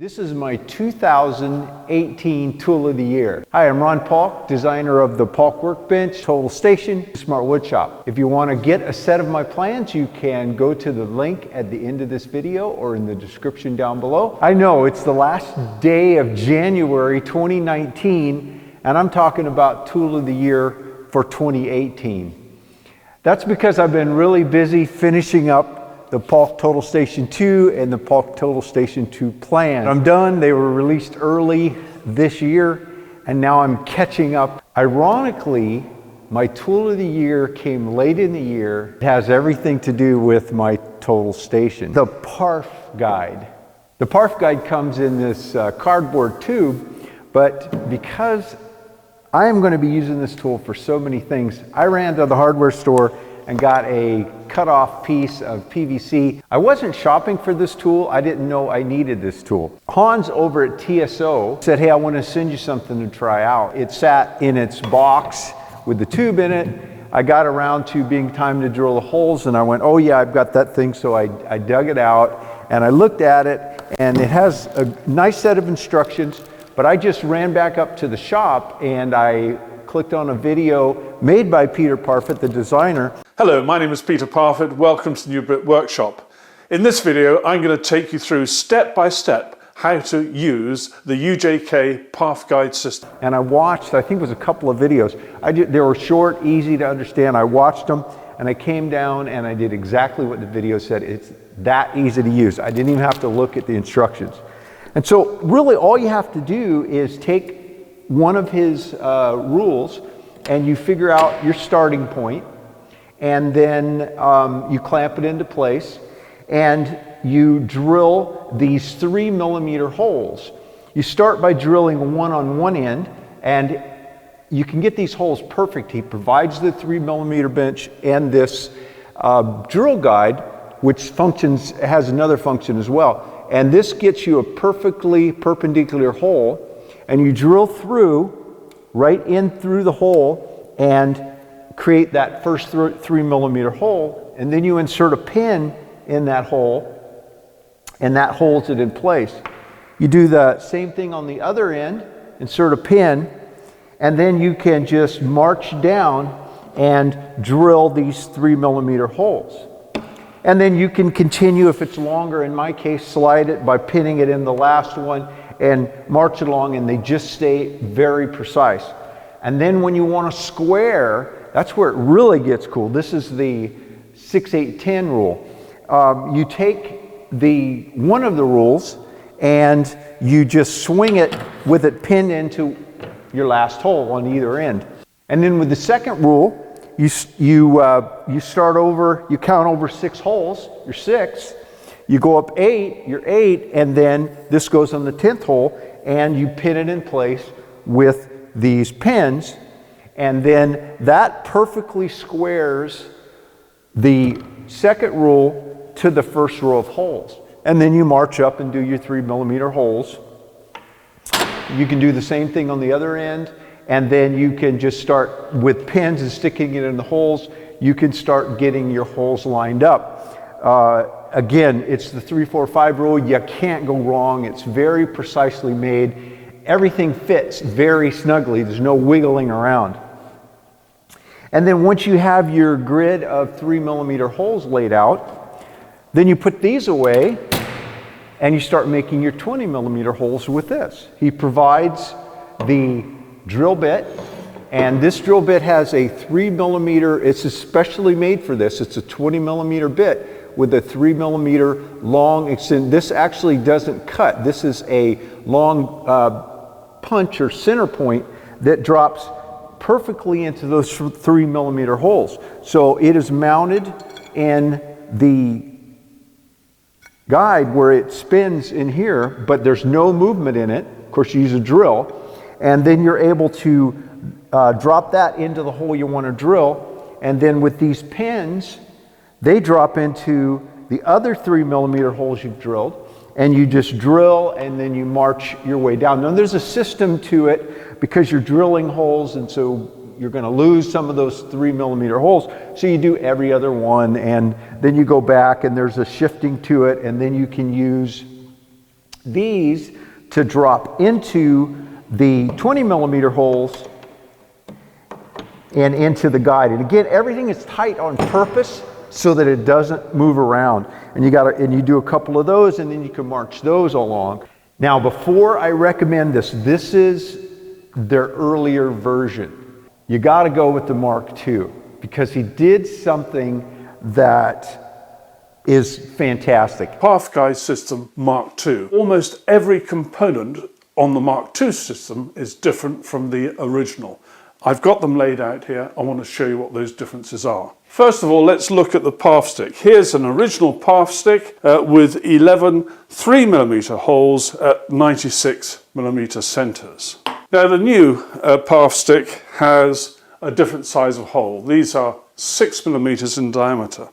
This is my 2018 Tool of the Year. Hi, I'm Ron Paulk, designer of the Paulk Workbench, Total Station, Smart Wood Shop. If you want to get a set of my plans, you can go to the link at the end of this video or in the description down below. I know it's the last day of January 2019, and I'm talking about Tool of the Year for 2018. That's because I've been really busy finishing up the Paulk Total Station 2 and the Paulk Total Station 2 plan. I'm done. They were released early this year, and now I'm catching up. Ironically, my Tool of the Year came late in the year. It has everything to do with my Total Station. The PARF guide. The PARF guide comes in this cardboard tube, but because I am going to be using this tool for so many things, I ran to the hardware store and got a cut-off piece of PVC. I wasn't shopping for this tool. I didn't know I needed this tool. Hans over at TSO said, hey, I want to send you something to try out. It sat in its box with the tube in it. I got around to being time to drill the holes, and I went, oh yeah, I've got that thing. So I dug it out, and I looked at it, and it has a nice set of instructions, but I just ran back up to the shop, and I clicked on a video made by Peter Parfit, the designer. Hello, my name is Peter Parfit. Welcome to the New Brick Workshop. In this video, I'm going to take you through step by step how to use the ujk-parf-guide system. And I watched, I think it was a couple of videos. They were short, easy to understand. I watched them, and I came down and I did exactly what the video said. It's that easy to use. I didn't even have to look at the instructions. And so really all you have to do is take one of his rules, and you figure out your starting point, and then you clamp it into place, and you drill these 3mm holes. You start by drilling one on one end, and you can get these holes perfect. He provides the 3mm bench and this drill guide, which has another function as well. And this gets you a perfectly perpendicular hole, and you drill through, right in through the hole, and create that first 3mm hole, and then you insert a pin in that hole, and that holds it in place. You do the same thing on the other end, insert a pin, and then you can just march down and drill these 3mm holes. And then you can continue, if it's longer, in my case, slide it by pinning it in the last one and march it along, and they just stay very precise. And then when you want to square, that's where it really gets cool. This is the 6-8-10 rule. You take one of the rules and you just swing it with it pinned into your last hole on either end. And then with the second rule, you start over, you count over 6 holes, you're 6. You go up 8, you're 8, and then this goes on the 10th hole, and you pin it in place with these pins, and then that perfectly squares the second rule to the first row of holes. And then you march up and do your 3mm holes. You can do the same thing on the other end, and then you can just start with pins and sticking it in the holes. You can start getting your holes lined up. Again, it's the 3-4-5 rule. You can't go wrong. It's very precisely made. Everything fits very snugly. There's no wiggling around. And then once you have your grid of 3mm holes laid out, then you put these away and you start making your 20mm holes with this. He provides the drill bit, and this drill bit has a 3mm, it's especially made for this. It's a 20mm bit with a 3mm long extend. This actually doesn't cut. This is a long punch or center point that drops perfectly into those 3mm holes. So it is mounted in the guide where it spins in here, but there's no movement in it. Of course, you use a drill, and then you're able to drop that into the hole you want to drill, and then with these pins, they drop into the other 3mm holes you've drilled, and you just drill and then you march your way down. Now there's a system to it because you're drilling holes, and so you're going to lose some of those 3mm holes. So you do every other one, and then you go back and there's a shifting to it, and then you can use these to drop into the 20 millimeter holes and into the guide. And again, everything is tight on purpose so that it doesn't move around. And you do a couple of those, and then you can march those along. Now, before I recommend this, this is their earlier version. You got to go with the Mark II because he did something that is fantastic. Parf-guide system Mark II. Almost every component on the Mark II system is different from the original. I've got them laid out here. I want to show you what those differences are. First of all, let's look at the parf stick. Here's an original parf stick with 11 3mm holes at 96mm centers. Now the new parf stick has a different size of hole. These are 6mm in diameter.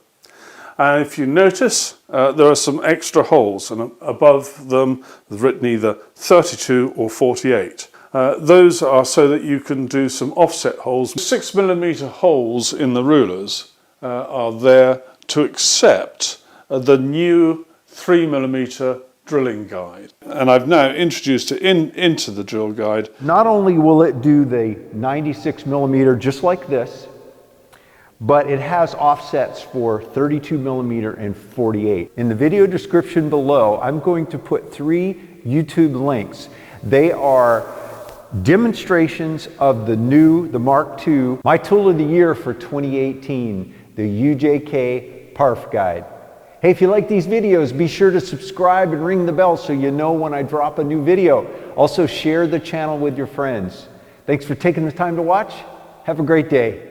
And if you notice, there are some extra holes, and above them is written either 32 or 48. Those are so that you can do some offset holes. 6mm holes in the rulers are there to accept the new 3mm drilling guide. And I've now introduced it into the drill guide. Not only will it do the 96mm just like this, but it has offsets for 32mm and 48. In the video description below, I'm going to put 3 YouTube links. They are demonstrations of the Mark II, my tool of the year for 2018, the ujk-parf guide. Hey, if you like these videos, be sure to subscribe and ring the bell so you know when I drop a new video. Also, share the channel with your friends. Thanks for taking the time to watch. Have a great day.